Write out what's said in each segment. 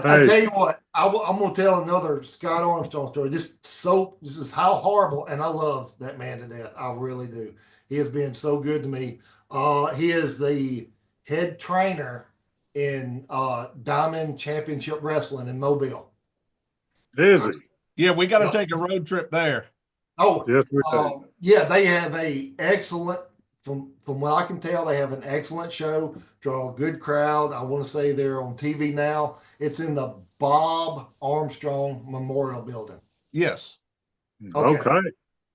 I tell you what, I'm going to tell another Scott Armstrong story. This is how horrible, and I love that man to death. I really do. He has been so good to me. He is the head trainer in Diamond Championship Wrestling in Mobile. Is he? Yeah, we got to Yep. take a road trip there. Oh, Yes, we do. yeah, they have a excellent. From what I can tell, they have an excellent show. Draw a good crowd. I want to say they're on TV now. It's in the Bob Armstrong Memorial Building. Yes. Okay.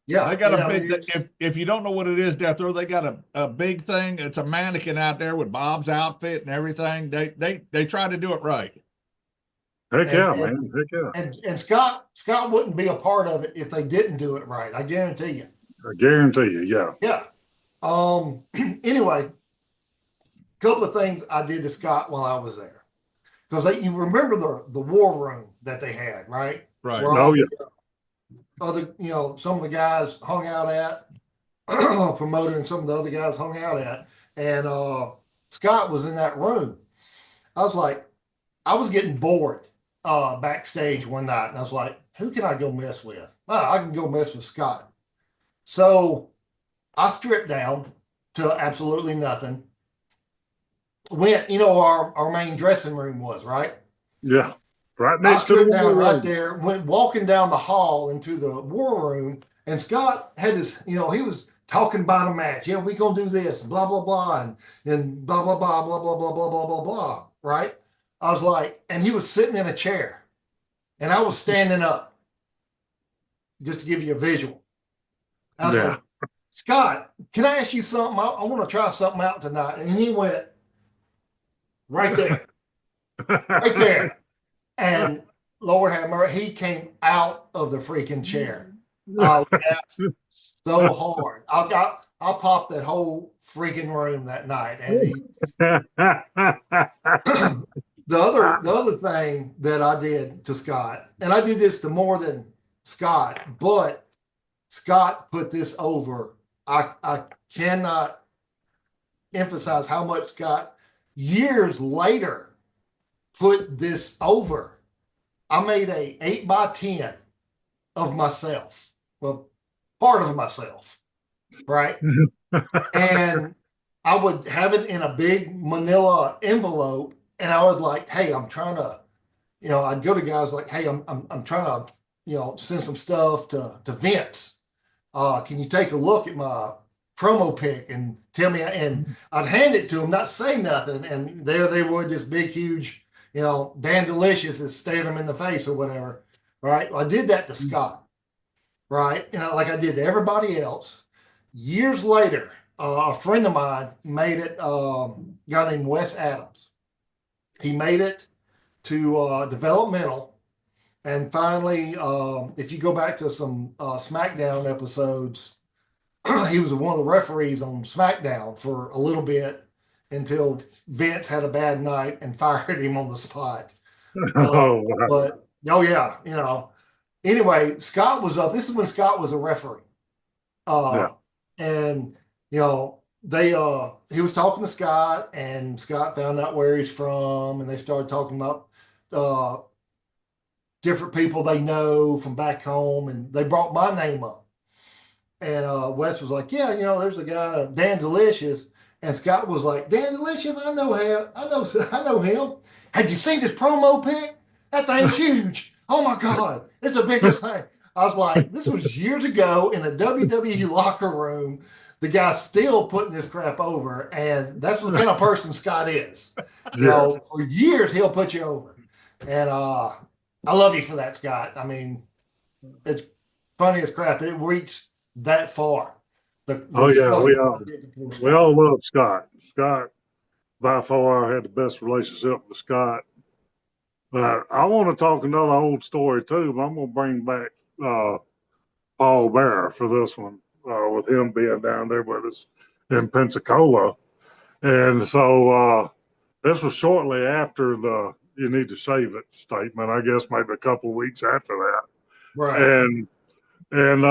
Yeah, They got yeah, a I big. mean, If you don't know what it is, Death Row, they got a big thing. It's a mannequin out there with Bob's outfit and everything. They try to do it right. Heck yeah, man. Heck yeah. and Scott wouldn't be a part of it if they didn't do it right. I guarantee you. I guarantee you, yeah. Yeah. Anyway, a couple of things I did to Scott while I was there, because you remember the war room that they had, right? Right. Where Oh, all yeah. the other, some of the guys hung out at, promoter and some of the other guys hung out at, and Scott was in that room. I was getting bored backstage one night, and I was like, who can I go mess with? I can go mess with Scott. So I stripped down to absolutely nothing. Went, our main dressing room was, right? Yeah. Right I next to the stripped down war right room. there, went walking down the hall into the war room, and Scott had his, he was talking about a match. Yeah, we gonna do this, blah, blah, blah, and blah, blah, blah, blah, blah, blah, blah, blah, blah, blah, right? I was like, and he was sitting in a chair, and I was standing up, just to give you a visual. I was like, Scott, can I ask you something? I want to try something out tonight. And he went, right there, right there. And Lord have mercy, he came out of the freaking chair. I laughed so hard. I popped that whole freaking room that night. And the other thing that I did to Scott, and I did this to more than Scott, but Scott put this over. I cannot emphasize how much Scott years later put this over. I made a 8x10 of myself. Well, part of myself, right? And I would have it in a big manila envelope, and I was like, hey, I'm trying to, I'd go to guys like, hey, I'm trying to, send some stuff to Vince. Can you take a look at my promo pic and tell me? And I'd hand it to them, not say nothing, and there they would, this big, huge, Dan Delicious is staring them in the face or whatever, right? Well, I did that to Scott, right? Like I did to everybody else. Years later, a friend of mine made it. A guy named Wes Adams. He made it to developmental, and finally, if you go back to some SmackDown episodes, he was one of the referees on SmackDown for a little bit until Vince had a bad night and fired him on the spot. Oh, wow. But yeah, Anyway, Scott was up. This is when Scott was a referee, and he was talking to Scott, and Scott found out where he's from, and they started talking about different people they know from back home, and they brought my name up. And Wes was like, yeah, there's a guy, Dan Delicious. And Scott was like, Dan Delicious, I know him. I know him. Have you seen this promo pic? That thing's huge. Oh my God, it's the biggest thing. I was like, this was years ago in a WWE locker room. The guy's still putting this crap over, and that's the kind of person Scott is. For years he'll put you over, and I love you for that, Scott. I mean, it's funny as crap. It reached that far. We all love Scott. Scott, by far, had the best relationship with Scott. But I want to talk another old story too. But I'm going to bring back Paul Bearer for this one, with him being down there with us in Pensacola. And so this was shortly after the "you need to shave it" statement. I guess maybe a couple of weeks after that. Right. And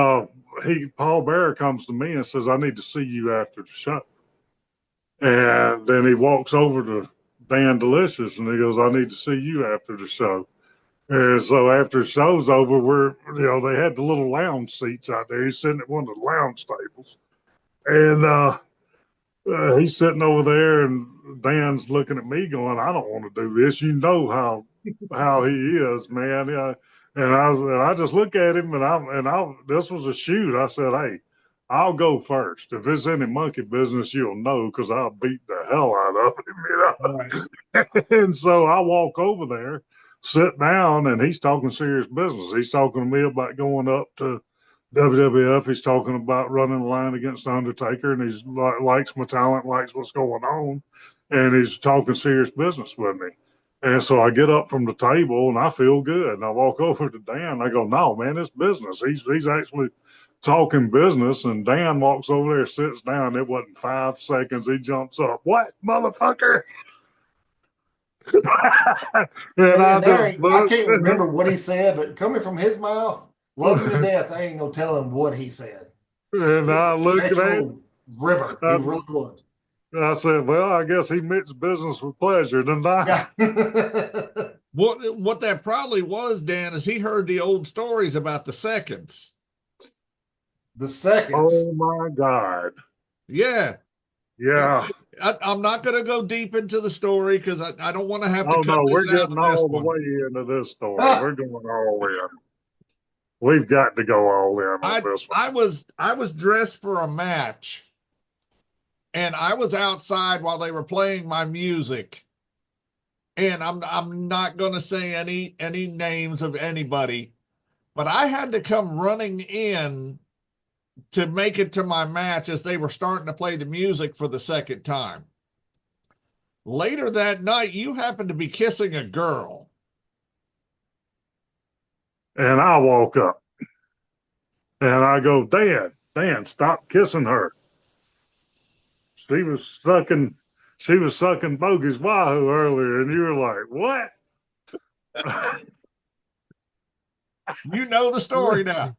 Paul Bearer comes to me and says, I need to see you after the show. And then he walks over to Dan Delicious, and he goes, I need to see you after the show. And so after the show's over, they had the little lounge seats out there. He's sitting at one of the lounge tables. And he's sitting over there, and Dan's looking at me going, I don't want to do this. You know how he is, man. Yeah. And I just look at him, and this was a shoot. I said, hey, I'll go first. If it's any monkey business, you'll know, because I'll beat the hell out of him, Right. And so I walk over there, sit down, and he's talking serious business. He's talking to me about going up to WWF. He's talking about running a line against the Undertaker, and he's likes my talent, likes what's going on, and he's talking serious business with me. And so I get up from the table and I feel good. And I walk over to Dan. And I go, no, man, it's business. He's actually talking business. And Dan walks over there, sits down. It wasn't 5 seconds. He jumps up. What, motherfucker? and I can't remember what he said, but coming from his mouth, love him to death, I ain't gonna tell him what he said. And I look at him. River, he really was. I said, well, I guess he meant business with pleasure, didn't I? Yeah. What that probably was, Dan, is he heard the old stories about the seconds. The seconds. Oh my God. Yeah. Yeah. I'm not going to go deep into the story because I don't want to have to cut no, this we're out getting of this all the one. way into this story. We're going all in. We've got to go all in on this one. I was dressed for a match, and I was outside while they were playing my music. And I'm not going to say any names of anybody, but I had to come running in to make it to my match as they were starting to play the music for the second time. Later that night, you happened to be kissing a girl. And I walk up and I go, Dan, stop kissing her. She was sucking Bogey's Wahoo earlier, and you were like, what? You know the story now.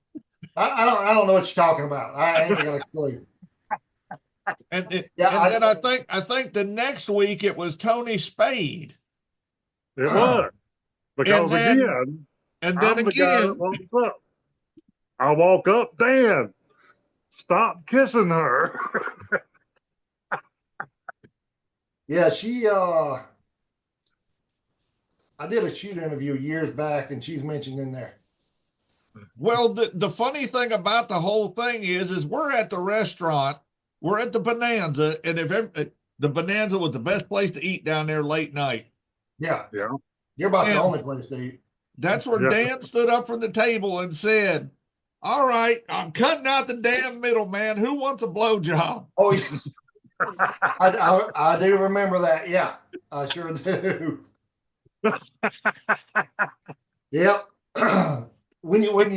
I don't know what you're talking about. I ain't got a clue. And then I think the next week it was Tony Spade. It was. Because and then I'm the guy that walks up. I walk up, Dan, stop kissing her. Yeah, I did a shoot interview years back, and she's mentioned in there. Well, the funny thing about the whole thing is we're at the restaurant, we're at the Bonanza, and the Bonanza was the best place to eat down there late night. Yeah. Yeah. You're about the only place to eat. That's where Dan stood up from the table and said, all right, I'm cutting out the damn middleman. Who wants a blowjob? Oh, yeah. I do remember that. Yeah, I sure do. Yep. When you do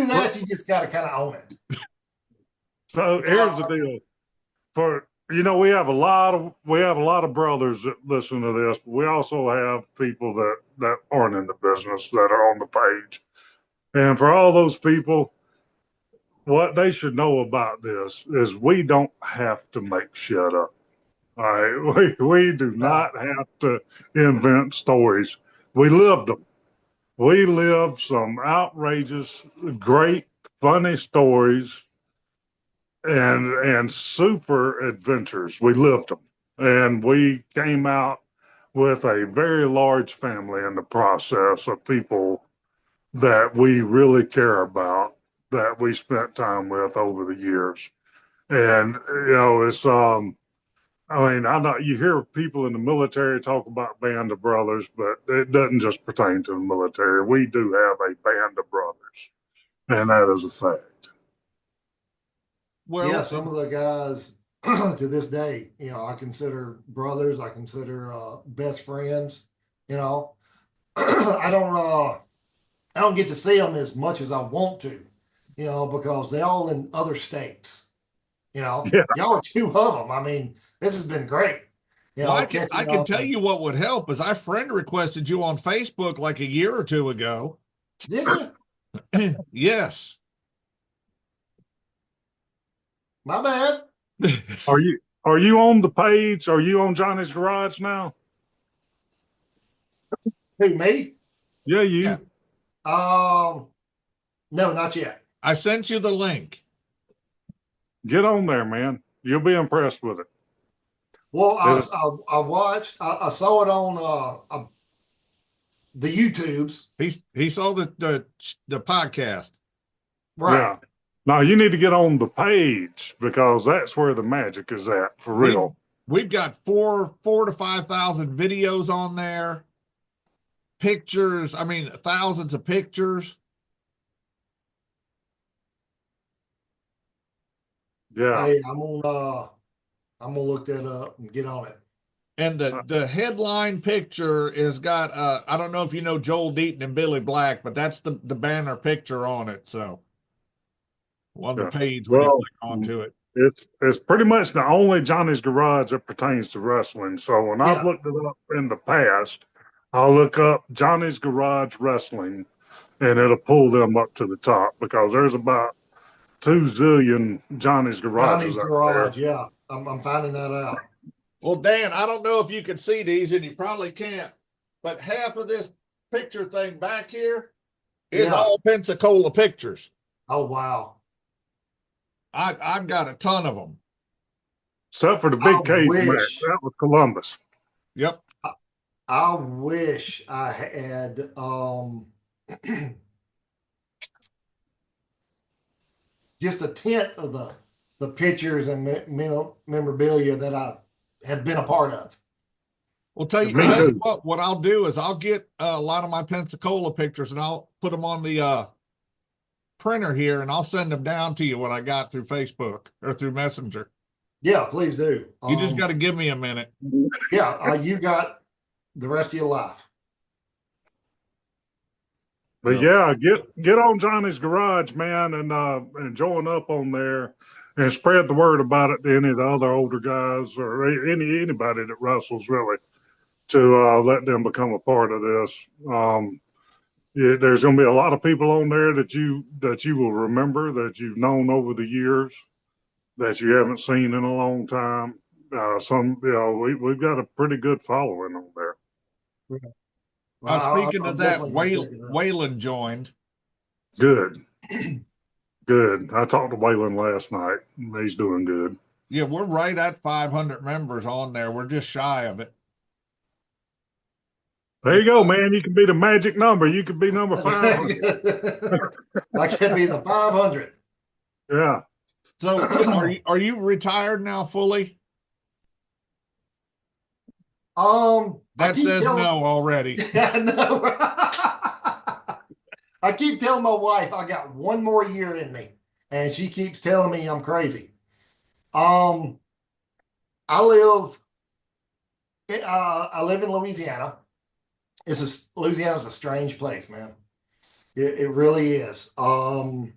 that, you just got to kind of own it. So here's the deal. We have a lot of brothers that listen to this, but we also have people that aren't in the business that are on the page. And for all those people, what they should know about this is we don't have to make shit up. All right. We do not have to invent stories. We lived them. We lived some outrageous, great, funny stories and super adventures. We lived them. And we came out with a very large family in the process of people that we really care about, that we spent time with over the years. And, it's, I know you hear people in the military talk about band of brothers, but it doesn't just pertain to the military. We do have a band of brothers, and that is a fact. Well, yeah, some of the guys to this day, I consider brothers. I consider best friends. I don't get to see them as much as I want to, because they're all in other states. Y'all are two of them. I mean, this has been great. I can tell you what would help is I friend requested you on Facebook like a year or two ago. Did you? Yes. My bad. Are you Are you on the page? Are you on Johnny's Garage now? Who, me? Yeah, you. Yeah. No, not yet. I sent you the link. Get on there, man. You'll be impressed with it. Well, Yeah. I watched. I saw it on the YouTubes. He saw the podcast. Right. Yeah. Now you need to get on the page because that's where the magic is at for real. We've got 4,000 to 5,000 videos on there. Pictures. I mean, thousands of pictures. Yeah. Hey, I'm gonna look that up and get on it. And the headline picture is got I don't know if you know Joel Deaton and Billy Black, but that's the banner picture on it. So on the Yeah. page when you Well, click onto it. it's pretty much the only Johnny's Garage that pertains to wrestling. So when I've Yeah. looked it up in the past, I'll look up Johnny's Garage Wrestling and it'll pull them up to the top because there's about 2 zillion Johnny's Garages Johnny's out Garage. there. Yeah, I'm finding that out. Well, Dan, I don't know if you can see these, and you probably can't, but half of this picture thing back here is Yeah. all Pensacola pictures. Oh wow. I've got a ton of them. Except for the big I cage match. wish. That was Columbus. Yep. I wish I had just a tint of the pictures and memorabilia that I have been a part of. Well, tell you what I'll do is I'll get a lot of my Pensacola pictures and I'll put them on the printer here and I'll send them down to you what I got through Facebook or through Messenger. Yeah, please do. You just got to give me a minute. Yeah, you got the rest of your life. But yeah, get on Johnny's Garage, man, and join up on there and spread the word about it to any of the other older guys or anybody that wrestles really to let them become a part of this. There's going to be a lot of people on there that you will remember that you've known over the years that you haven't seen in a long time. We've got a pretty good following on there. Speaking of that, Waylon joined. Good. Good. I talked to Waylon last night. He's doing good. Yeah, we're right at 500 members on there. We're just shy of it. There you go, man. You can be the magic number. You could be number 500. I could be the 500. Yeah. So are you retired now fully? That says no already. Yeah, no. I keep telling my wife I got one more year in me, and she keeps telling me I'm crazy. I live in Louisiana. Louisiana's a strange place, man. It really is. And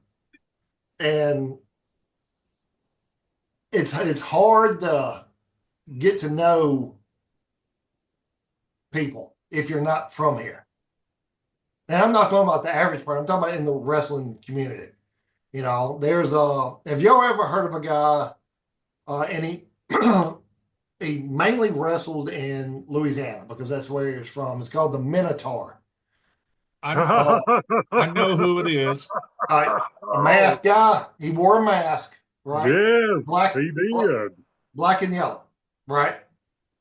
it's hard to get to know people if you're not from here. And I'm not talking about the average person. I'm talking about in the wrestling community. You know, have you ever heard of a guy, and he he mainly wrestled in Louisiana because that's where he's from. It's called the Minotaur. I know who it is. A mask guy. He wore a mask, right? Yeah, Black, he did. Black and yellow, right?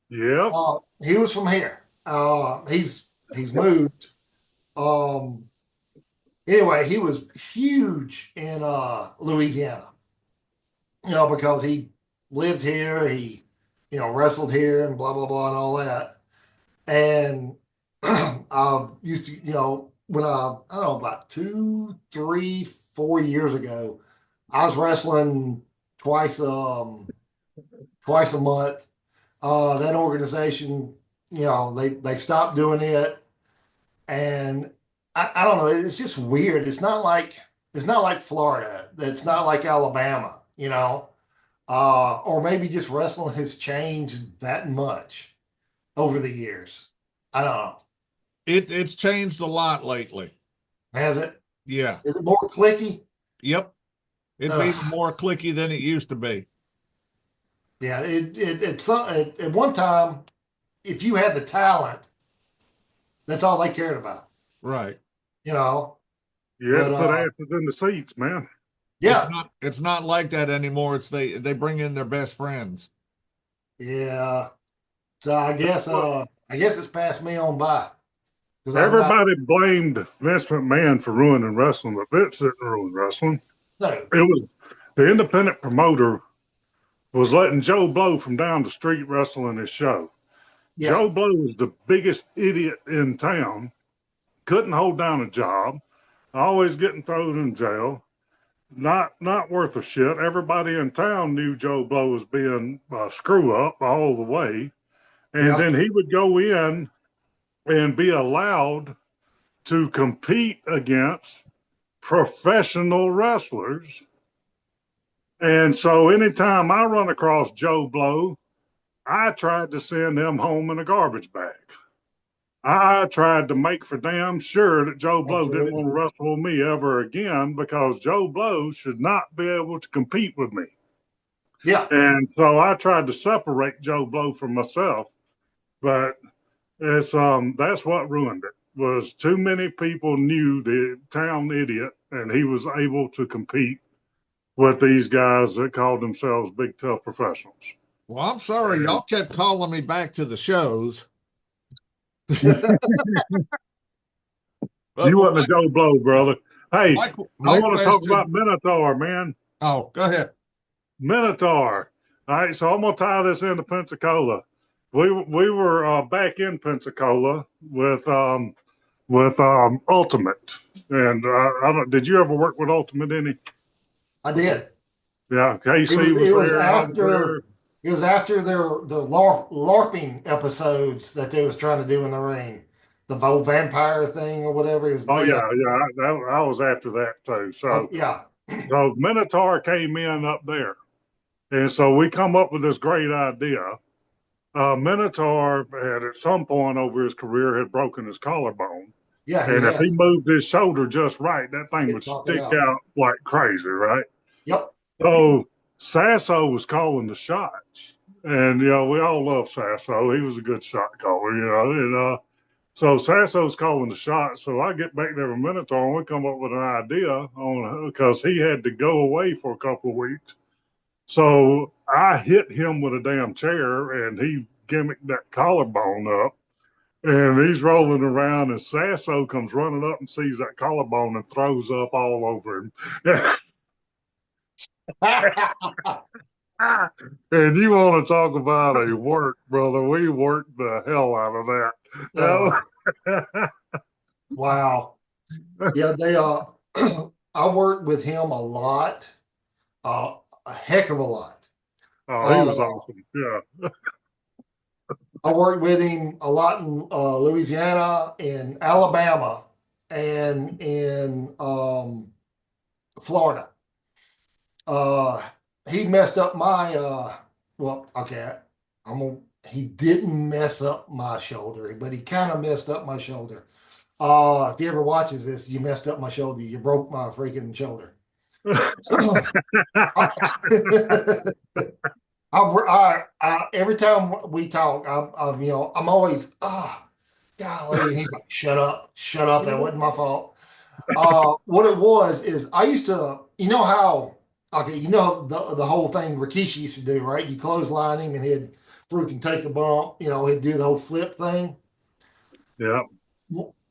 Yeah. He was from here. He's moved. Anyway, he was huge in Louisiana. You know, because he lived here, he wrestled here and blah blah blah and all that. And I used to, when I don't know, about 2, 3, 4 years ago, I was wrestling twice a month. That organization, they stopped doing it, and I don't know. It's just weird. It's not like Florida. It's not like Alabama, or maybe just wrestling has changed that much over the years. I don't know. It's changed a lot lately. Has it? Yeah. Is it more clicky? Yep. It's even more clicky than it used to be. Yeah, at one time, if you had the talent, that's all they cared about, Right. you know. You had But to put asses in the seats, man. yeah, It's not like that anymore. It's they bring in their best friends. yeah. So I guess it's passed me on by because I'm not. Everybody blamed Vince McMahon for ruining wrestling, but Vince didn't ruin wrestling. No, It was the independent promoter was letting Joe Blow from down the street wrestle in his show. yeah, Joe Blow was the biggest idiot in town, couldn't hold down a job, always getting thrown in jail. Not worth a shit. Everybody in town knew Joe Blow was being a screw up all the way. And yeah, then he would go in and be allowed to compete against professional wrestlers. And so anytime I run across Joe Blow, I tried to send him home in a garbage bag. I tried to make for damn sure that Joe Blow didn't absolutely. want to wrestle with me ever again because Joe Blow should not be able to compete with me. Yeah, And so I tried to separate Joe Blow from myself, but it's that's what ruined it. Was too many people knew the town idiot, and he was able to compete with these guys that called themselves big tough professionals. Well, I'm sorry, And y'all kept calling me back to the shows. you But wasn't a Joe Blow, brother. Hey, I my want to talk question. about Minotaur, man. Oh, go ahead. Minotaur. All right, so I'm gonna tie this into Pensacola. We were back in Pensacola with Ultimate, and I don't. Did you ever work with Ultimate any? I did. Yeah, KC was It was there. I was there. after it was after their LARPing episodes that they was trying to do in the ring, the whole vampire thing or whatever. It was, Oh yeah, yeah. I was after that too. oh, So yeah, Minotaur came in up there, and so we come up with this great idea. Minotaur had at some point over his career had broken his collarbone. yeah. He And if he has. moved his shoulder just right, that thing It would talked it stick out. out like crazy, right? Yep. So Sasso was calling the shots. And, we all love Sasso. He was a good shot caller, And so Sasso's calling the shots. So I get back there with Minotaur and we come up with an idea on because he had to go away for a couple of weeks. So I hit him with a damn chair and he gimmicked that collarbone up. And he's rolling around, and Sasso comes running up and sees that collarbone and throws up all over him. And you want to talk about a work, brother? We worked the hell out of that. Wow. Yeah, they I worked with him a lot, a heck of a lot. Oh, he was awesome. Yeah. I worked with him a lot in Louisiana, in Alabama, and in Florida. He messed up my well, okay, he didn't mess up my shoulder, but he kind of messed up my shoulder. If he ever watches this, you messed up my shoulder. You broke my freaking shoulder. Every time we talk, I'm always, golly. And he's like, shut up. That wasn't my fault. What it was is I used to, how, okay, the whole thing Rikishi used to do, right? You clothesline him and he'd freaking take a bump, he'd do the whole flip thing. Yeah.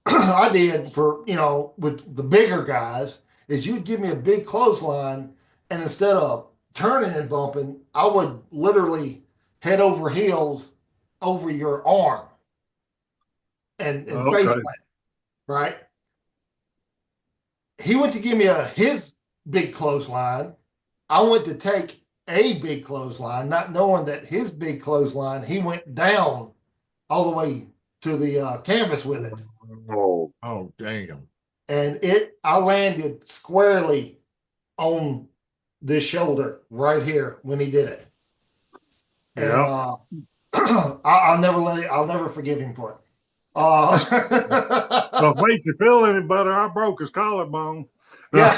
I did for, with the bigger guys, is you'd give me a big clothesline, and instead of turning and bumping, I would literally head over heels over your arm and face plant, right? He went to give me his big clothesline. I went to take a big clothesline, not knowing that his big clothesline, he went down all the way to the canvas with it. Oh, damn. And I landed squarely on this shoulder right here when he did it. And Yeah. I'll never forgive him for it. So if it makes you feel any better, I broke his collarbone. Yeah.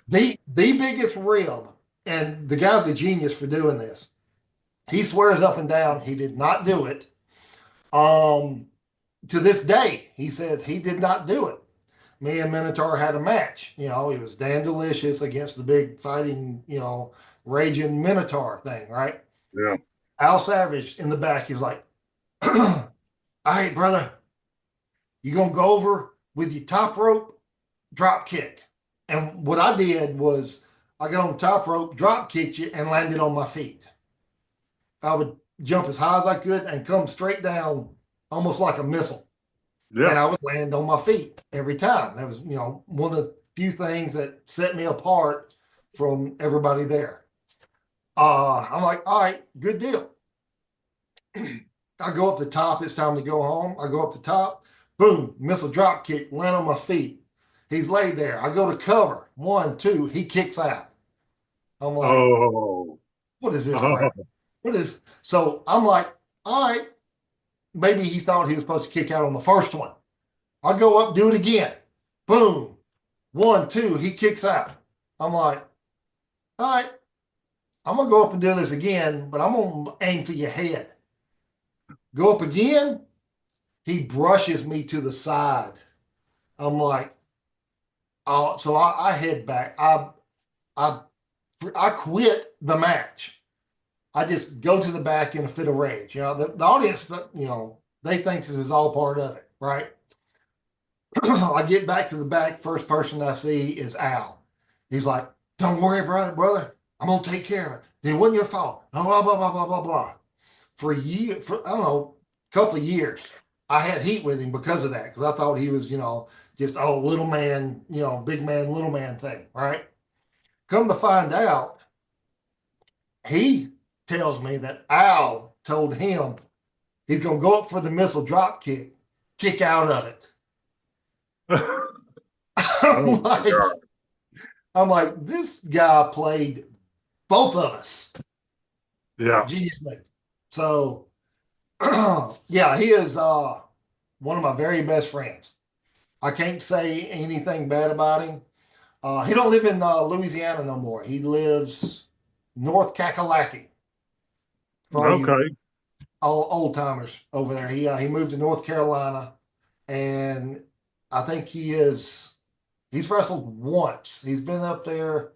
The biggest rib, and the guy's a genius for doing this. He swears up and down he did not do it. To this day, he says he did not do it. Me and Minotaur had a match. You know, it was Dan Delicious against the big fighting, you know, raging Minotaur thing, right? Yeah. Al Savage in the back is like, all right, brother, you gonna go over with your top rope drop kick. And what I did was I got on the top rope, drop kicked you, and landed on my feet. I would jump as high as I could and come straight down almost like a missile. And Yeah. I would land on my feet every time. That was, you know, one of the few things that set me apart from everybody there. I'm like, all right, good deal. I go up the top. It's time to go home. I go up the top. Boom, missile drop kick, land on my feet. He's laid there. I go to cover. 1, 2. He kicks out. I'm like, Oh. what is this crap? What is so? I'm like, all right. Maybe he thought he was supposed to kick out on the first one. I go up, do it again. Boom. 1, 2. He kicks out. I'm like, all right. I'm gonna go up and do this again, but I'm gonna aim for your head. Go up again. He brushes me to the side. I'm like, oh, so I head back. I quit the match. I just go to the back in a fit of rage. You know, the audience, you know, they think this is all part of it, right? I get back to the back. First person I see is Al. He's like, "Don't worry about it, brother. I'm gonna take care of it. It wasn't your fault." Blah blah blah blah blah blah. For a year, for I don't know, a couple of years, I had heat with him because of that. Because I thought he was, you know, just little man, you know, big man, little man thing, right? Come to find out, he tells me that Al told him he's going to go up for the missile drop kick out of it. Oh, God. I'm like, this guy played both of us. Yeah. Genius move. So, yeah, he is one of my very best friends. I can't say anything bad about him. He don't live in Louisiana no more. He lives North Kakalaki. For all you Okay. old timers over there. He moved to North Carolina, and I think he's wrestled once. He's been up there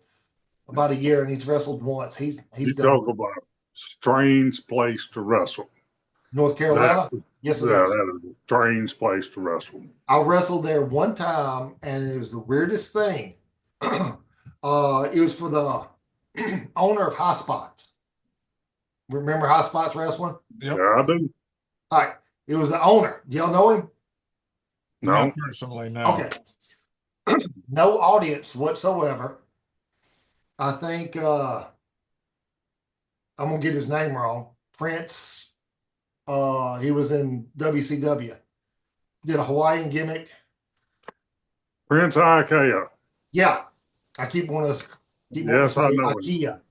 about a year, and he's wrestled once. He's You done talk good. about a strange place to wrestle. North Carolina. Yes, it Yeah, is. that is a strange place to wrestle. I wrestled there one time, and it was the weirdest thing. It was for the owner of High Spots. Remember High Spots Wrestling? Yep. Yeah, I do. All right. It was the owner. Do y'all know him? No. Not personally, no. Okay. No audience whatsoever. I think I'm gonna get his name wrong. Prince. He was in WCW. Did a Hawaiian gimmick. Prince Ikea. Yeah. I keep wanting to Yes, say I know him. IKEA.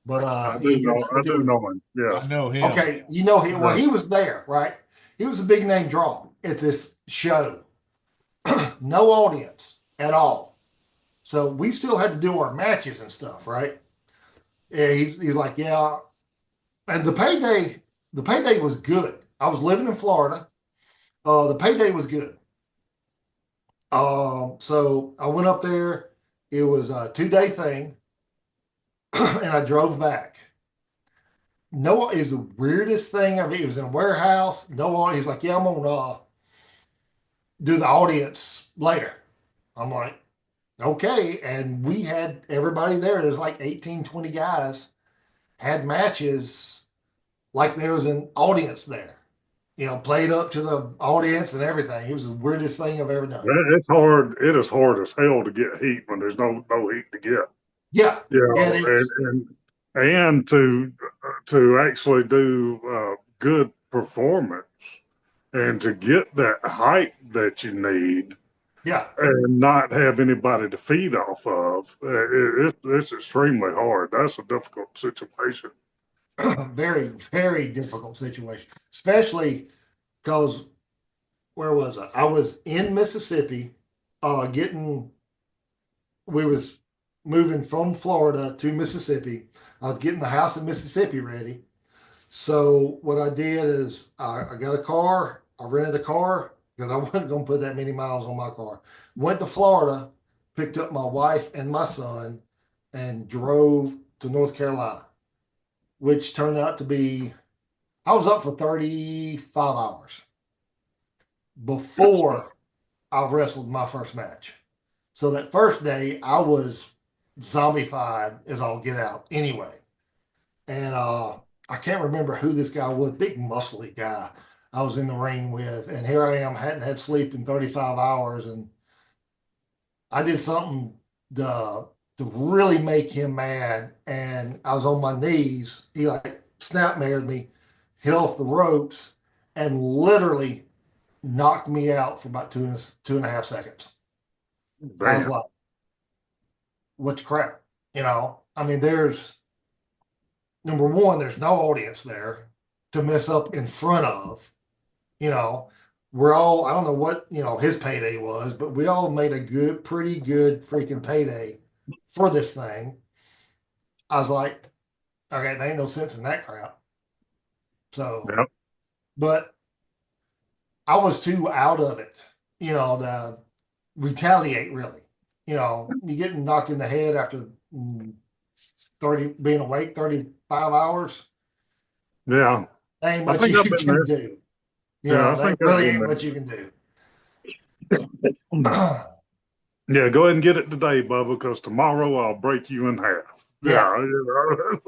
But I he do had know. nothing I to do with it. know him. I Yes. know him. Okay, you know him. Well, he was there, right? He was a big name draw at this show. No audience at all. So we still had to do our matches and stuff, right? Yeah, he's like, yeah. And the payday was good. I was living in Florida. The payday was good. So I went up there. It was a 2-day thing, and I drove back. No, is the weirdest thing of it. It was in a warehouse. No audience. He's like, yeah, I'm gonna do the audience later. I'm like, okay. And we had everybody there. There's like 18, 20 guys had matches like there was an audience there. You know, played up to the audience and everything. It was the weirdest thing I've ever done. It's hard. It is hard as hell to get heat when there's no heat to get. Yeah, You know, yeah, it is. and to actually do good performance and to get that height that you need Yeah, and not have anybody to feed off of, it's extremely hard. That's a difficult situation. very, very difficult situation, especially because where was I? I was in Mississippi, we was moving from Florida to Mississippi. I was getting the house in Mississippi ready. So what I did is I got a car. I rented a car because I wasn't going to put that many miles on my car. Went to Florida, picked up my wife and my son, and drove to North Carolina, which turned out to be, I was up for 35 hours before I wrestled my first match. So that first day, I was zombified as all get out anyway. And I can't remember who this guy was, big muscly guy I was in the ring with. And here I am, hadn't had sleep in 35 hours. And I did something to really make him mad. And I was on my knees. He like snapmared me, hit off the ropes, and literally knocked me out for about two and a half seconds. I was Damn. like, what the crap? You know, I mean, there's number one, there's no audience there to mess up in front of. You know, we're all, I don't know what, you know, his payday was, but we all made a pretty good freaking payday for this thing. I was like, okay, there ain't no sense in that crap. So, Yep. but I was too out of it, you know, to retaliate really. You know, you getting knocked in the head after 30 being awake 35 hours. Yeah. There ain't I much think you I've been can there. do. You Yeah, know, I there think I've really been ain't there. much you can do. Yeah, go ahead and get it today, Bubba, because tomorrow I'll break you in half. Yeah. You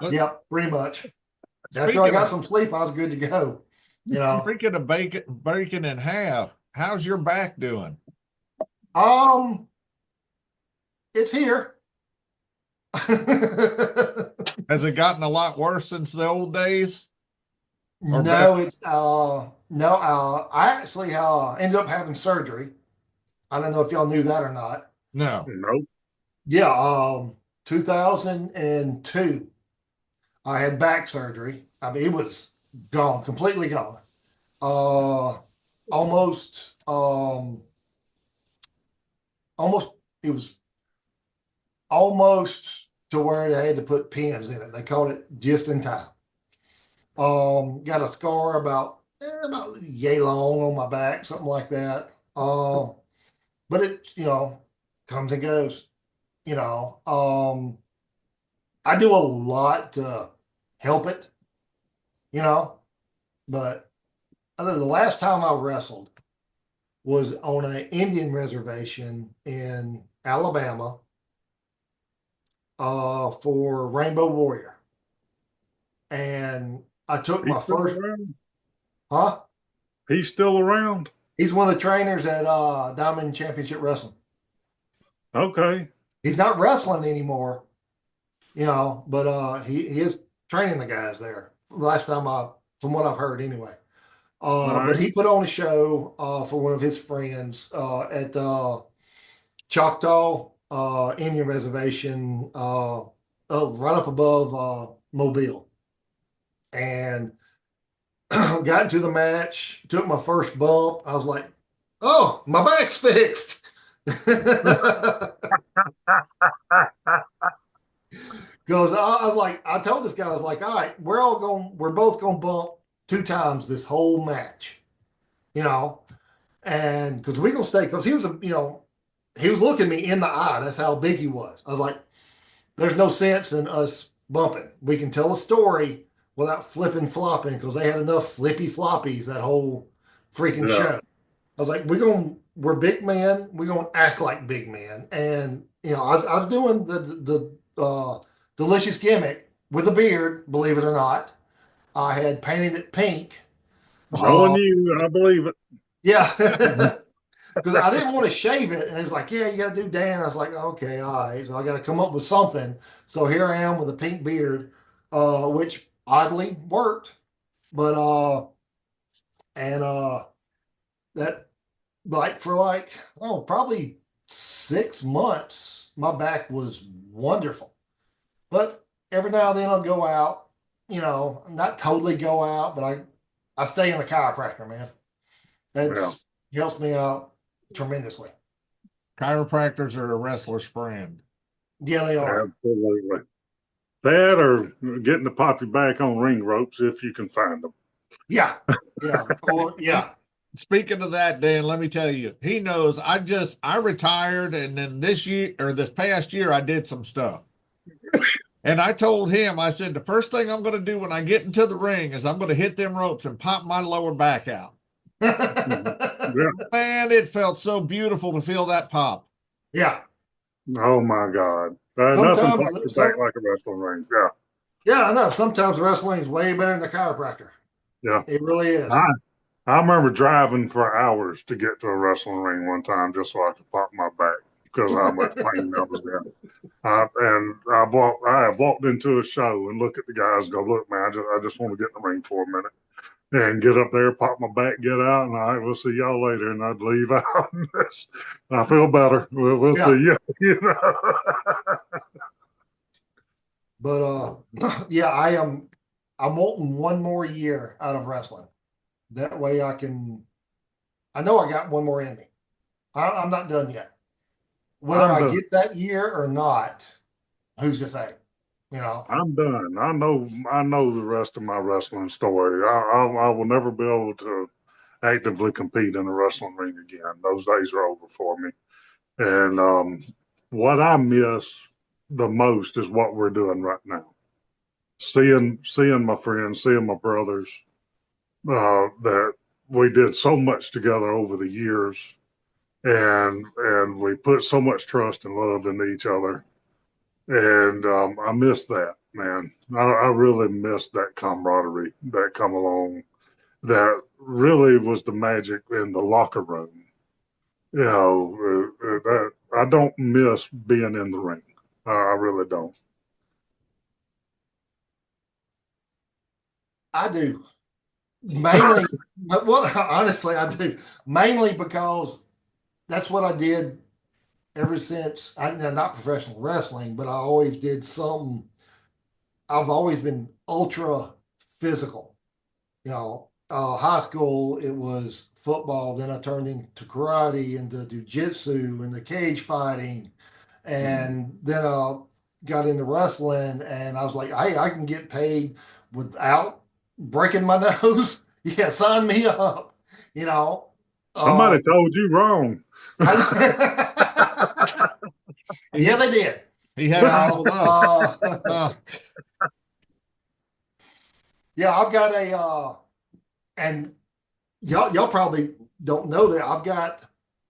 know. Yep, pretty much. After I Speaking got of, some sleep, I was good to go. You know, speaking of breaking in half, how's your back doing? um, it's here. Has it gotten a lot worse since the old days? Or No, it's no, I actually ended up having surgery. I don't know if y'all knew that or not. No. Nope. Yeah, 2002, I had back surgery. I mean, it was gone, completely gone. Uh, almost, almost, it was almost to where they had to put pins in it. They called it just in time. Got a scar about yay long on my back, something like that. But it, you know, comes and goes. You know, I do a lot to help it. You know, but other the last time I wrestled was on an Indian reservation in Alabama for Rainbow Warrior. And I took He's my still first, around. huh? He's still around. He's one of the trainers at Diamond Championship Wrestling. Okay. He's not wrestling anymore, you know, but he is training the guys there. Last time from what I've heard anyway. All But right. he put on a show for one of his friends at Choctaw Indian Reservation, right up above Mobile, and got into the match. Took my first bump. I was like, "Oh, my back's fixed." Because I was like, I told this guy, I was like, all right, we're both gonna bump 2 times this whole match, you know, and because we gonna stay, because he was you know, he was looking me in the eye. That's how big he was. I was like, there's no sense in us bumping. We can tell a story without flipping flopping because they had enough flippy floppies that whole freaking Yeah. show. I was like, we're big men. We're gonna act like big men, and you know, I was doing the delicious gimmick with a beard. Believe it or not, I had painted it pink. Knowing you, I believe it. Yeah, because I didn't want to shave it, and it's like, yeah, you got to do Dan. I was like, okay, all right, so I got to come up with something. So here I am with a pink beard, which oddly worked, but and that like for like oh probably 6 months my back was wonderful, but every now and then I'll go out, you know, not totally go out, but I stay in a chiropractor, man. Yeah. That's helps me out tremendously. Chiropractors are a wrestler's friend. Yeah, they are. Absolutely. That or getting to pop you back on ring ropes if you can find them. Yeah, yeah, or yeah. Speaking of that, Dan, let me tell you, he knows I retired, and then this past year I did some stuff. And I told him, I said, the first thing I'm going to do when I get into the ring is I'm going to hit them ropes and pop my lower back out. Yeah. Man, it felt so beautiful to feel that pop. Yeah. Oh my God. Nothing pops you back like a wrestling ring. Yeah. Yeah, I know. Sometimes wrestling is way better than the chiropractor. Yeah. It really is. I remember driving for hours to get to a wrestling ring one time just so I could pop my back because how much pain I was in. I walked into a show and look at the guys and go, look, man, I just want to get in the ring for a minute and get up there, pop my back, get out, and all right, we'll see y'all later. And I'd leave out. I feel better. We'll see you. You know. But yeah, I'm wanting one more year out of wrestling. That way I know I got one more in me. I'm not done yet. Whether I get that year or not, who's to say? You know, I'm done. I know the rest of my wrestling story. I will never be able to actively compete in a wrestling ring again. Those days are over for me. And what I miss the most is what we're doing right now. Seeing my friends, seeing my brothers, that we did so much together over the years, and we put so much trust and love into each other. And I miss that, man. I really miss that camaraderie that come along. That really was the magic in the locker room. You know, that I don't miss being in the ring. I really don't. I do. Mainly, well, honestly, I do. Mainly because that's what I did ever since. Not professional wrestling, but I always did something. I've always been ultra physical. You know, high school it was football. Then I turned into karate, into jujitsu, and the cage fighting, and then I got into wrestling. And I was like, hey, I can get paid without breaking my nose. Yeah, sign me up. You know, Somebody told you wrong. yeah, they did. He had yeah, I've got and y'all probably don't know that I've got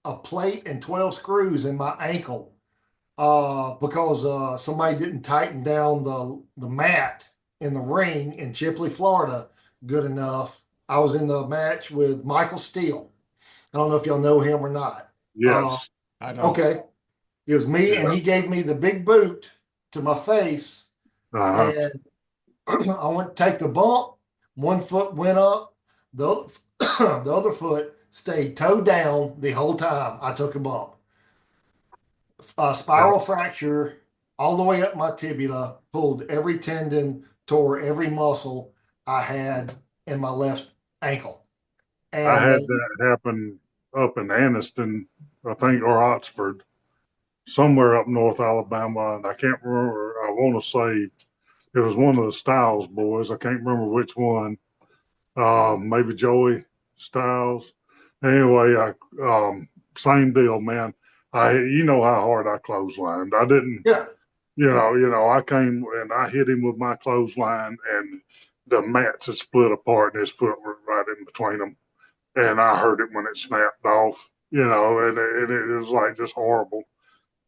a plate and 12 screws in my ankle because somebody didn't tighten down the mat in the ring in Chipley, Florida good enough. I was in the match with Michael Steele. I don't know if y'all know him or not. Yes. I don't. Okay. It was me, and he gave me the big boot to my face. And I went to take the bump. One foot went up. The other foot stayed toe down the whole time I took a bump. A spiral fracture all the way up my tibia, pulled every tendon, tore every muscle I had in my left ankle. And I had that happen up in Anniston, I think, or Oxford, somewhere up North Alabama, and I can't remember. I want to say it was one of the Styles boys. I can't remember which one. Maybe Joey Styles. Anyway, same deal, man. You know how hard I clotheslined. I didn't. Yeah. You know, I came and I hit him with my clothesline, and the mats had split apart, and his foot was right in between them, and I heard it when it snapped off. You know, and it was like just horrible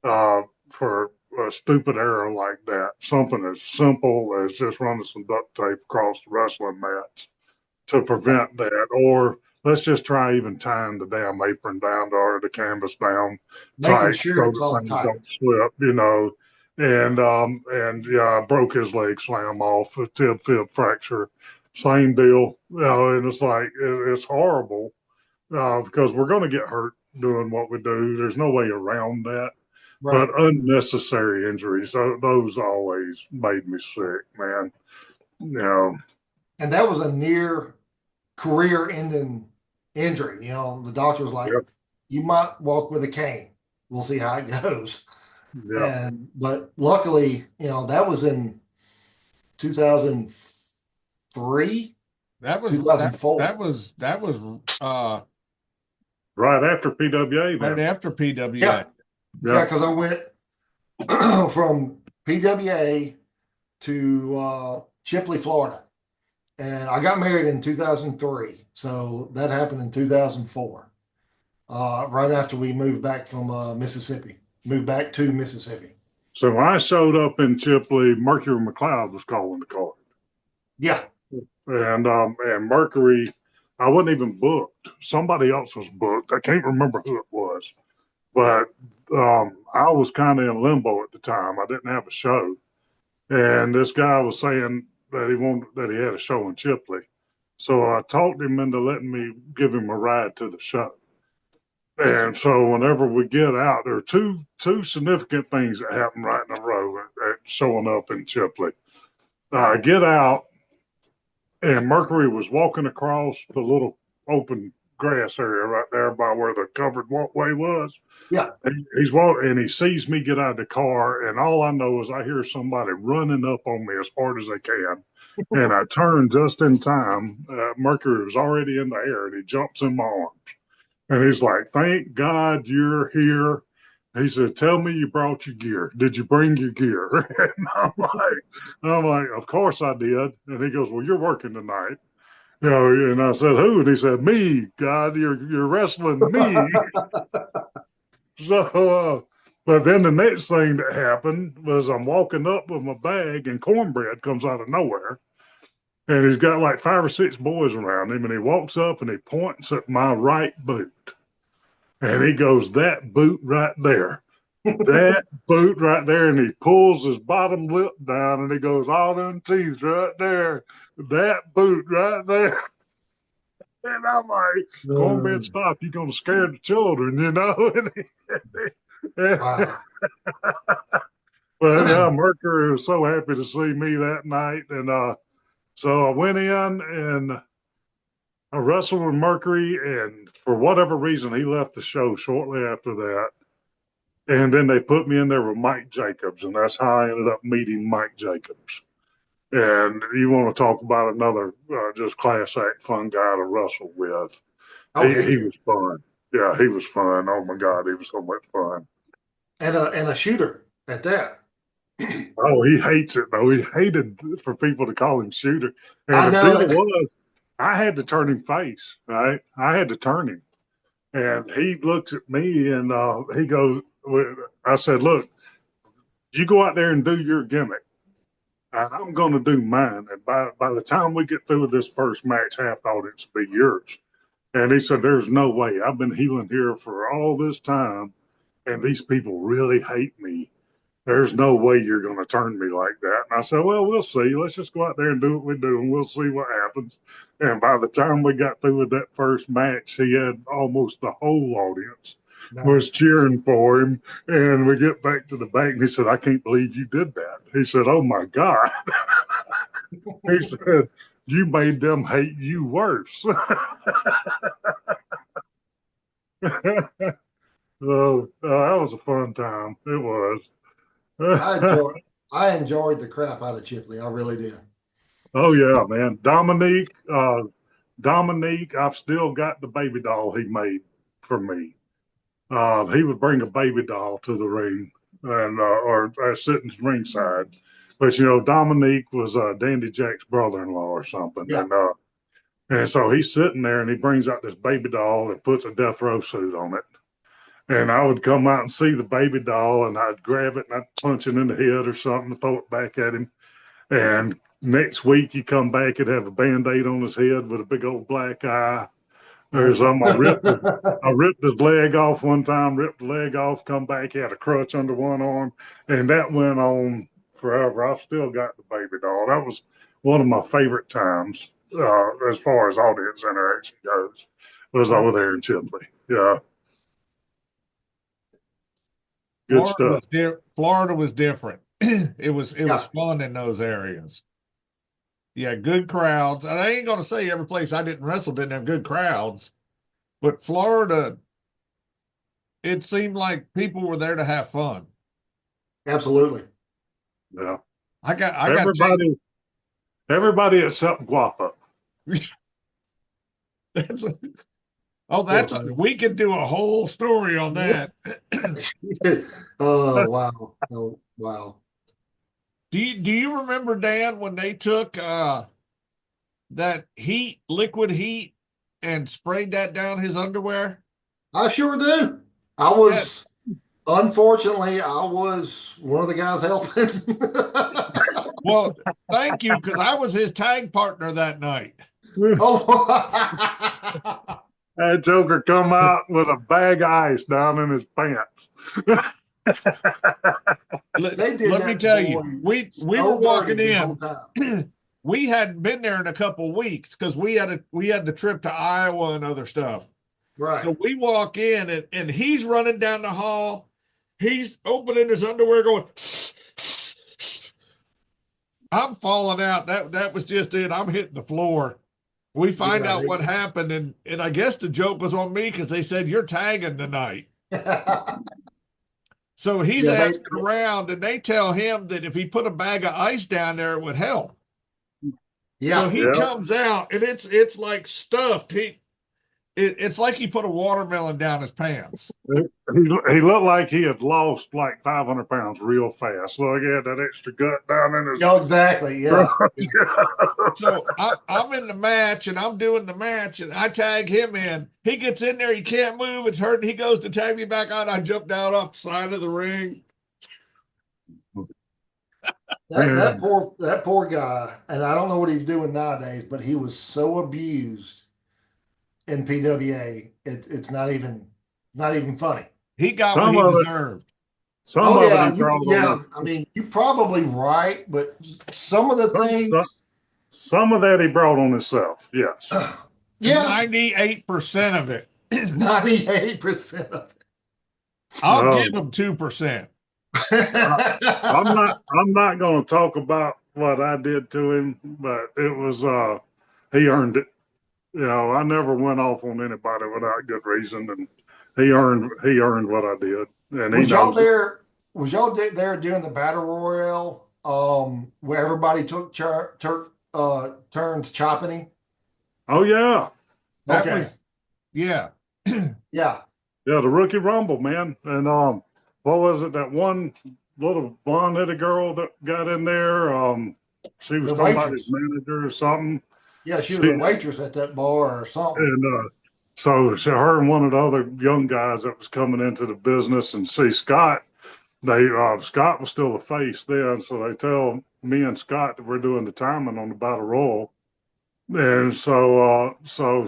for a stupid error like that. Something as simple as just running some duct tape across the wrestling mats to prevent that, or let's just try even tying the damn apron down or the canvas down making tight sure so it's all things tight. don't slip, you know. And yeah, I broke his leg, slam off, a tib fracture, same deal, you know. And it's like it's horrible because we're going to get hurt doing what we do. There's no way around that. Right. But unnecessary injuries, those always made me sick, man. You know. And that was a near career ending injury. You know, the doctor was like, Yep. you might walk with a cane. we'll see how it goes. Yeah. But luckily, that was in 2003, That was 2004. that was Right after PWA right then. after PWA. Yeah, Yeah. because I went from PWA to Chipley, Florida, and I got married in 2003. So that happened in 2004, right after we moved back from Mississippi, moved back to Mississippi. So when I showed up in Chipley, Mercury McLeod was calling the card. Yeah, And Mercury, I wasn't even booked. Somebody else was booked. I can't remember who it was, but I was kind of in limbo at the time. I didn't have a show, and this guy was saying that he had a show in Chipley. So I talked him into letting me give him a ride to the show. And so whenever we get out, there are two significant things that happen right in a row at showing up in Chipley. I get out, and Mercury was walking across the little open grass area right there by where the covered walkway was. yeah. He's walking, and he sees me get out of the car, and all I know is I hear somebody running up on me as hard as they can. And I turn just in time. Mercury was already in the air, and he jumps in my arms. And he's like, "Thank God you're here." He said, "Tell me you brought your gear. Did you bring your gear?" And I'm like, "Of course I did." And he goes, "Well, you're working tonight." And I said, "Who?" And he said, "Me. God, you're wrestling me." So, but then the next thing that happened was I'm walking up with my bag, and Cornbread comes out of nowhere. And he's got like 5 or 6 boys around him, and he walks up and he points at my right boot. And he goes, "That boot right there. That boot right there." And he pulls his bottom lip down and he goes, "All them teeth right there. That boot right there." And I'm like, "Cornbread, stop. You're going to scare the children, you know?" Wow. But yeah, Mercury was so happy to see me that night. And so I went in and I wrestled with Mercury. And for whatever reason, he left the show shortly after that. And then they put me in there with Mike Jacobs, and that's how I ended up meeting Mike Jacobs. And you want to talk about another just class act fun guy to wrestle with. Oh, He was fun. Yeah, he was fun. Oh my God, he was so much fun. and a shooter at that. Oh, he hates it though. He hated for people to call him shooter. I And the know. deal was, I had to turn him face, right? I had to turn him. And he looked at me and he goes, I said, "Look, you go out there and do your gimmick. And I'm going to do mine. And by the time we get through with this first match, half the audience will be yours." And he said, "There's no way. I've been healing here for all this time, and these people really hate me. There's no way you're going to turn me like that." And I said, "Well, we'll see. Let's just go out there and do what we do, and we'll see what happens." And by the time we got through with that first match, he had almost the whole audience was cheering for him. And we get back to the bank, and he said, "I can't believe you did that." He said, "Oh my God." He said, "You made them hate you worse." So that was a fun time. It was. I enjoyed the crap out of Chipley. I really did. Oh yeah, man. Dominique, I've still got the baby doll he made for me. He would bring a baby doll to the ring and or sitting ringside. But Dominique was Dandy Jack's brother-in-law or something. Yeah. And so he's sitting there and he brings out this baby doll and puts a death row suit on it. And I would come out and see the baby doll and I'd grab it and I'd punch it in the head or something and throw it back at him. And next week he come back and have a Band-Aid on his head with a big old black eye. There's I ripped his leg off one time, ripped the leg off, come back, he had a crutch under one arm, and that went on forever. I've still got the baby doll. That was one of my favorite times as far as audience interaction goes, was over there in Chipley. Yeah. Good stuff. Florida was different. It was fun in those areas. Yeah, good crowds. And I ain't gonna say every place I didn't wrestle didn't have good crowds, but Florida, it seemed like people were there to have fun. Absolutely. Yeah. I got Everybody except Guapa. that's we could do a whole story on that. Oh wow. Oh wow. Do you remember, Dan, when they took that liquid heat and sprayed that down his underwear? I sure do. I was unfortunately I was one of the guys helping. Well, thank you, because I was his tag partner that night. Oh, That Joker come out with a bag of ice down in his pants. they did Let that me tell boy you, we so were walking dirty the whole in. time. We hadn't been there in a couple weeks because we had the trip to Iowa and other stuff. Right. So we walk in and he's running down the hall. He's opening his underwear, going. I'm falling out. That was just it. I'm hitting the floor. We find Yeah, out what happened, and I guess the joke was on me because they said you're tagging tonight. So he's asking around, and they tell him that if he put a bag of ice down there, it would help. Yeah. So he comes out, and it's like stuffed. It's like he put a watermelon down his pants. He looked like he had lost like 500 pounds real fast. Look, he had that extra gut down in his. Oh, exactly. Yeah. So I'm in the match and I'm doing the match and I tag him in. He gets in there, he can't move, it's hurting. He goes to tag me back on. I jump down off the side of the ring. That poor guy, and I don't know what he's doing nowadays, but he was so abused in PWA. It's not even funny. He got what he deserved. I mean, you're probably right, but some of the things. Some of that he brought on himself. Yes. Yeah. 98% of it. 98% of it. I'll give him 2%. I'm not going to talk about what I did to him, but it was he earned it. You know, I never went off on anybody without good reason, and he earned what I did. And was y'all there? Was y'all there during the battle royale? Where everybody took turns chopping him? Oh yeah. Yeah. Yeah. Yeah, the Rookie Rumble, man. And what was it? That one little blonde-headed girl that got in there. She was somebody's manager or something. Yeah, she was a waitress at that bar or something. And so her and one of the other young guys that was coming into the business, and see Scott. Scott was still the face then, so they tell me and Scott that we're doing the timing on the Battle Royal. And so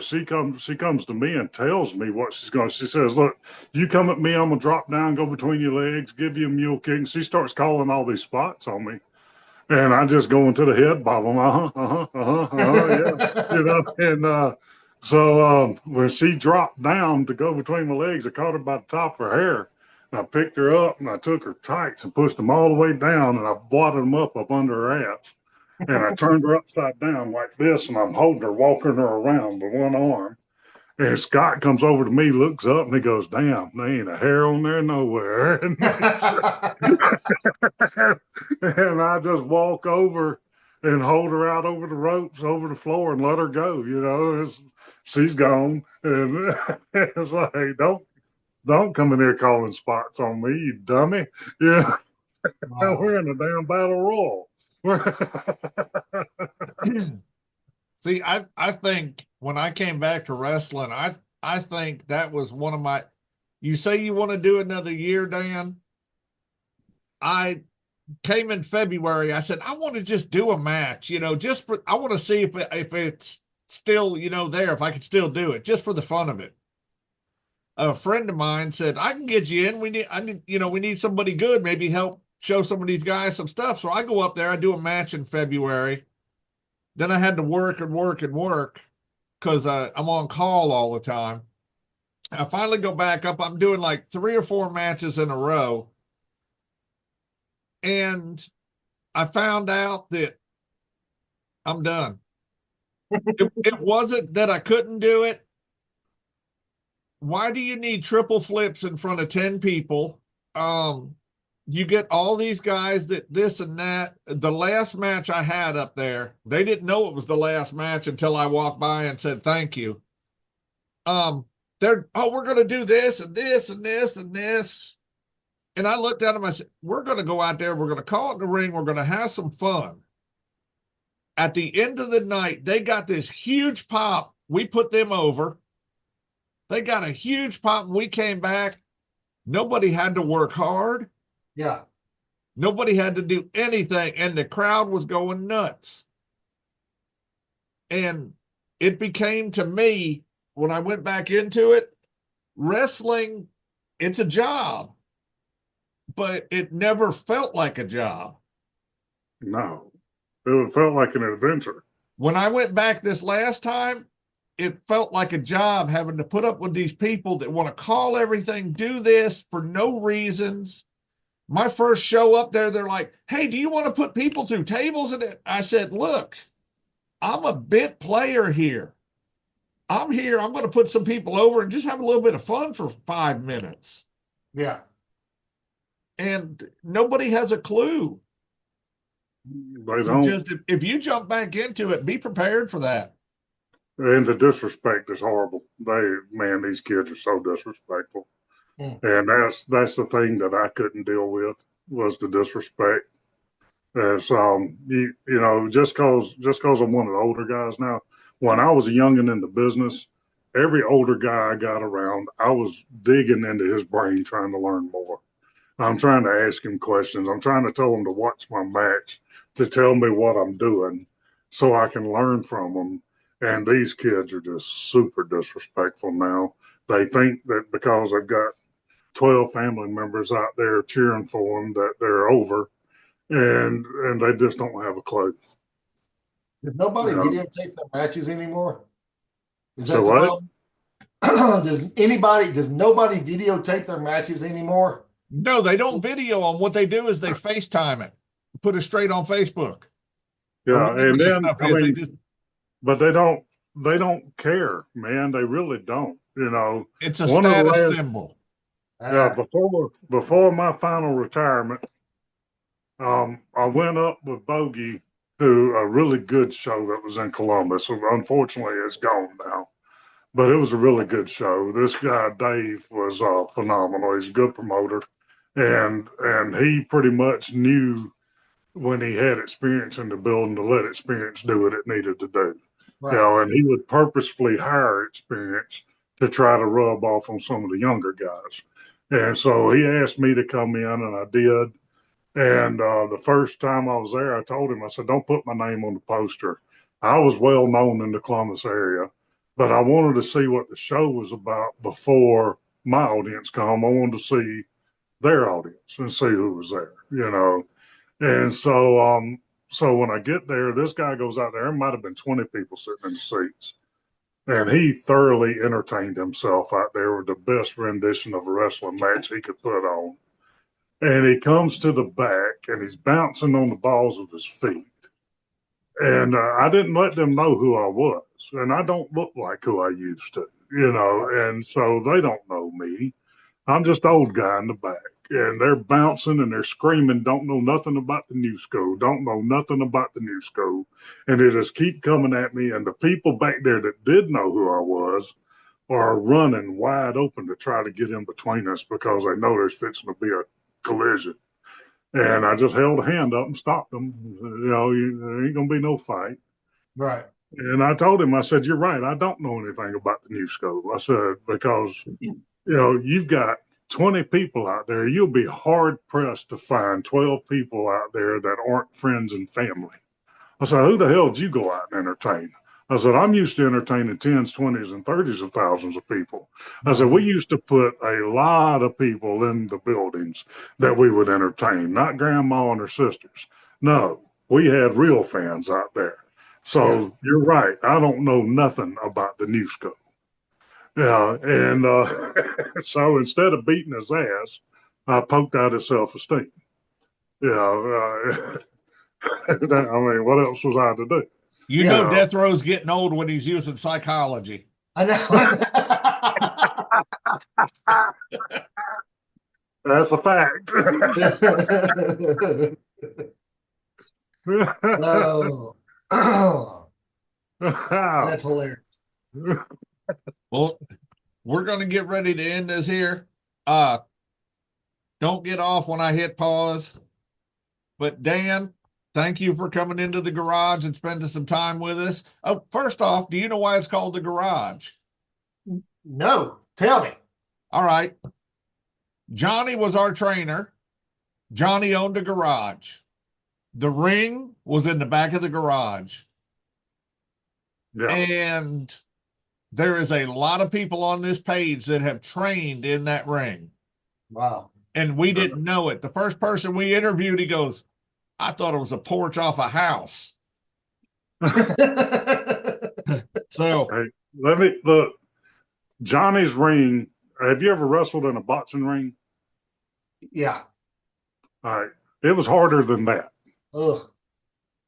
she comes to me and tells me what she's going. She says, "Look, you come at me, I'm gonna drop down, go between your legs, give you a mule kick." And she starts calling all these spots on me, and I just go into the head bob them, yeah, you know. And so when she dropped down to go between my legs, I caught her by the top of her hair, and I picked her up and I took her tights and pushed them all the way down, and I wadded them up under her ass. And I turned her upside down like this, and I'm holding her, walking her around with one arm. And Scott comes over to me, looks up, and he goes, "Damn, there ain't a hair on there nowhere." And I just walk over and hold her out over the ropes, over the floor, and let her go. You know, she's gone. And it's like, don't come in here calling spots on me, you dummy. Yeah, wow. We're in a damn battle royal. See, I think when I came back to wrestling, I think that was one of my. You say you want to do another year, Dan? I came in February. I said I want to just do a match, just for. I want to see if it's still, there, if I could still do it, just for the fun of it. A friend of mine said, "I can get you in. We need somebody good. Maybe help show some of these guys some stuff." So I go up there, I do a match in February. Then I had to work because I'm on call all the time. I finally go back up. I'm doing like 3 or 4 matches in a row. And I found out that I'm done. It wasn't that I couldn't do it. why do you need triple flips in front of 10 people? You get all these guys that this and that. The last match I had up there, they didn't know it was the last match until I walked by and said thank you. We're gonna do this and this and this and this. And I looked at them, I said, we're gonna go out there, we're gonna call it in the ring, we're gonna have some fun. At the end of the night, they got this huge pop. We put them over. They got a huge pop. We came back. Nobody had to work hard. Yeah. Nobody had to do anything. And the crowd was going nuts. And it became to me, when I went back into it, wrestling, it's a job. But it never felt like a job. No, it felt like an adventure. When I went back this last time, it felt like a job having to put up with these people that want to call everything, do this for no reasons. My first show up there, they're like, hey, do you want to put people through tables? And I said, look, I'm a bit player here. I'm here. I'm going to put some people over and just have a little bit of fun for 5 minutes. Yeah. And nobody has a clue. They So don't. just if you jump back into it, be prepared for that. And the disrespect is horrible. Man, these kids are so disrespectful. And that's the thing that I couldn't deal with, was the disrespect. As you know, just cause I'm one of the older guys now. When I was a youngin' in the business, every older guy I got around, I was digging into his brain trying to learn more. I'm trying to ask him questions. I'm trying to tell him to watch my match, to tell me what I'm doing so I can learn from them. And these kids are just super disrespectful now. They think that because they've got 12 family members out there cheering for them that they're over, and they just don't have a clue. Does nobody Yeah. videotape their matches anymore? Is that So the what? problem? Does nobody videotape their matches anymore? No, they don't video them. What they do is they FaceTime it, put it straight on Facebook. Or Yeah, whatever and that then stuff I is. They mean, just, but they don't care, man. They really don't. You know, it's a one of the status last, symbol. yeah, before my final retirement, I went up with Bogey to a really good show that was in Columbus. Unfortunately, it's gone now, but it was a really good show. This guy Dave was phenomenal. He's a good promoter, and he pretty much knew when he had experience in the building to let experience do what it needed to do. Right. You know, and he would purposefully hire experience to try to rub off on some of the younger guys. And so he asked me to come in, and I did. And the first time I was there, I told him, I said, don't put my name on the poster. I was well known in the Columbus area, but I wanted to see what the show was about before my audience come. I wanted to see their audience and see who was there, you know. And so when I get there, this guy goes out there. There might have been 20 people sitting in the seats. And he thoroughly entertained himself out there with the best rendition of a wrestling match he could put on. And he comes to the back and he's bouncing on the balls of his feet. And I didn't let them know who I was. And I don't look like who I used to, you know, and so they don't know me. I'm just old guy in the back. And they're bouncing and they're screaming, don't know nothing about the new school, don't know nothing about the new school. And they just keep coming at me. And the people back there that did know who I was are running wide open to try to get in between us because they know there's fixing to be a collision. And I just held a hand up and stopped them. You know, there ain't going to be no fight. Right. And I told him, I said, you're right. I don't know anything about the new school. I said, because, you know, you've got 20 people out there. You'll be hard pressed to find 12 people out there that aren't friends and family. I said, who the hell did you go out and entertain? I said, I'm used to entertaining 10s, 20s, and 30s of thousands of people. I said, we used to put a lot of people in the buildings that we would entertain, not grandma and her sisters. No, we had real fans out there. So you're right. I don't know nothing about the new school. Yeah, and so instead of beating his ass, I poked out his self-esteem. Yeah, I mean, what else was I to do? You know, Death Row's getting old when he's using psychology. I know. That's a fact. Oh, that's hilarious. Well, we're going to get ready to end this here. Don't get off when I hit pause. But Dan, thank you for coming into the garage and spending some time with us. Oh, first off, do you know why it's called the garage? No, tell me. All right. Johnny was our trainer. Johnny owned a garage. The ring was in the back of the garage. Yeah. And there is a lot of people on this page that have trained in that ring. Wow. And we didn't know it. The first person we interviewed, he goes, I thought it was a porch off a house. So Hey, let me look. Johnny's ring. Have you ever wrestled in a boxing ring? Yeah. All right. It was harder than that. Ugh.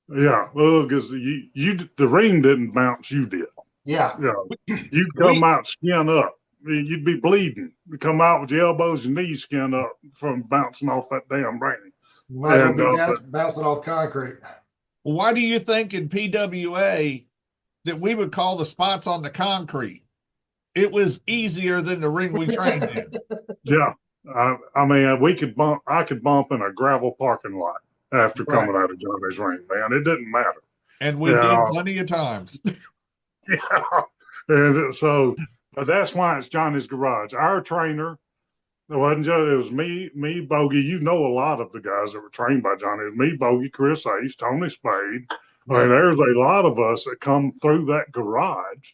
Yeah. Because the ring didn't bounce, you did. Yeah. Yeah. You'd come out skin up. You'd be bleeding. You come out with your elbows and knees skin up from bouncing off that damn ring. You might as well And, be bouncing off concrete. why do you think in PWA that we would call the spots on the concrete? It was easier than the ring we trained in. Yeah. I mean, I could bump in a gravel parking lot after coming out of Johnny's ring, man. It didn't matter. And we did plenty of times. Yeah. And so, but that's why it's Johnny's Garage. Our trainer, it wasn't just, it was me, Bogey. You know a lot of the guys that were trained by Johnny. It was me, Bogey, Chris Ace, Tony Spade. I mean, there's a lot of us that come through that garage.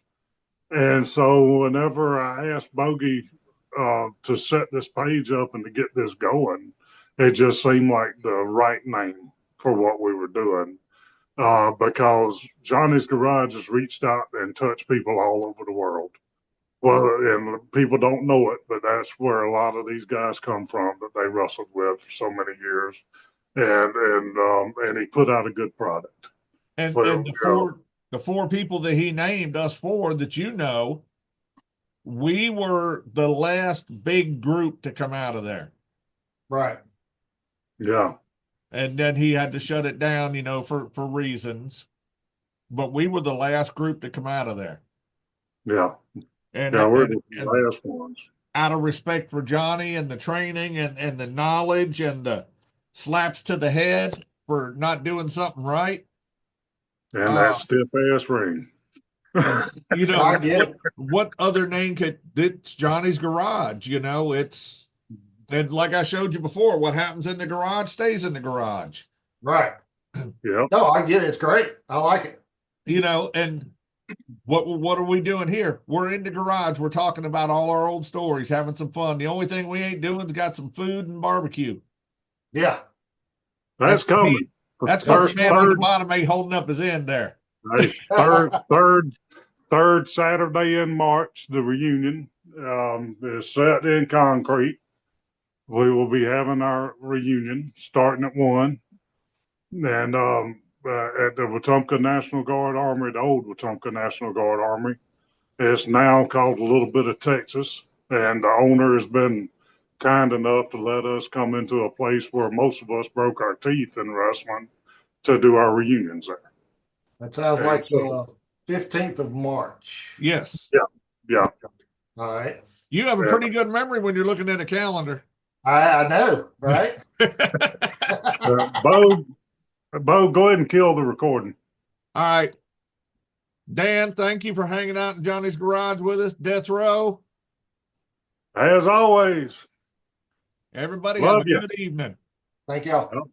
And so whenever I asked Bogey to set this page up and to get this going, it just seemed like the right name for what we were doing. Because Johnny's Garage has reached out and touched people all over the world. Well, and people don't know it, but that's where a lot of these guys come from that they wrestled with for so many years. And he put out a good product. And, Well, and the four people that he named, us four that you know, we were the last big group to come out of there. Right. Yeah. And then he had to shut it down, you know, for reasons. But we were the last group to come out of there. Yeah. And, Yeah, we're the and last ones. out of respect for Johnny and the training and the knowledge and the slaps to the head for not doing something right. And that stiff ass ring. You know, I get it. what other name it's Johnny's Garage, you know, and like I showed you before, what happens in the garage stays in the garage. Right. Yeah. No, I get it. It's great. I like it. You know, and what are we doing here? We're in the garage. We're talking about all our old stories, having some fun. The only thing we ain't doing is got some food and barbecue. Yeah. That's coming. That's because the man on the bottom ain't holding up his end there. Hey, third Saturday in March, the reunion is set in concrete. We will be having our reunion starting at 1. And at the Wetumpka National Guard Armory, the old Wetumpka National Guard Armory. It's now called a Little Bit of Texas. And the owner has been kind enough to let us come into a place where most of us broke our teeth in wrestling to do our reunions there. That sounds like the 15th of March. Yes. Yeah. All right. You have a pretty good memory when you're looking at a calendar. I know, right? Bo, go ahead and kill the recording. All right. Dan, thank you for hanging out in Johnny's Garage with us. Death Row. As always. Everybody Love have a you. good evening. Thank y'all. Well,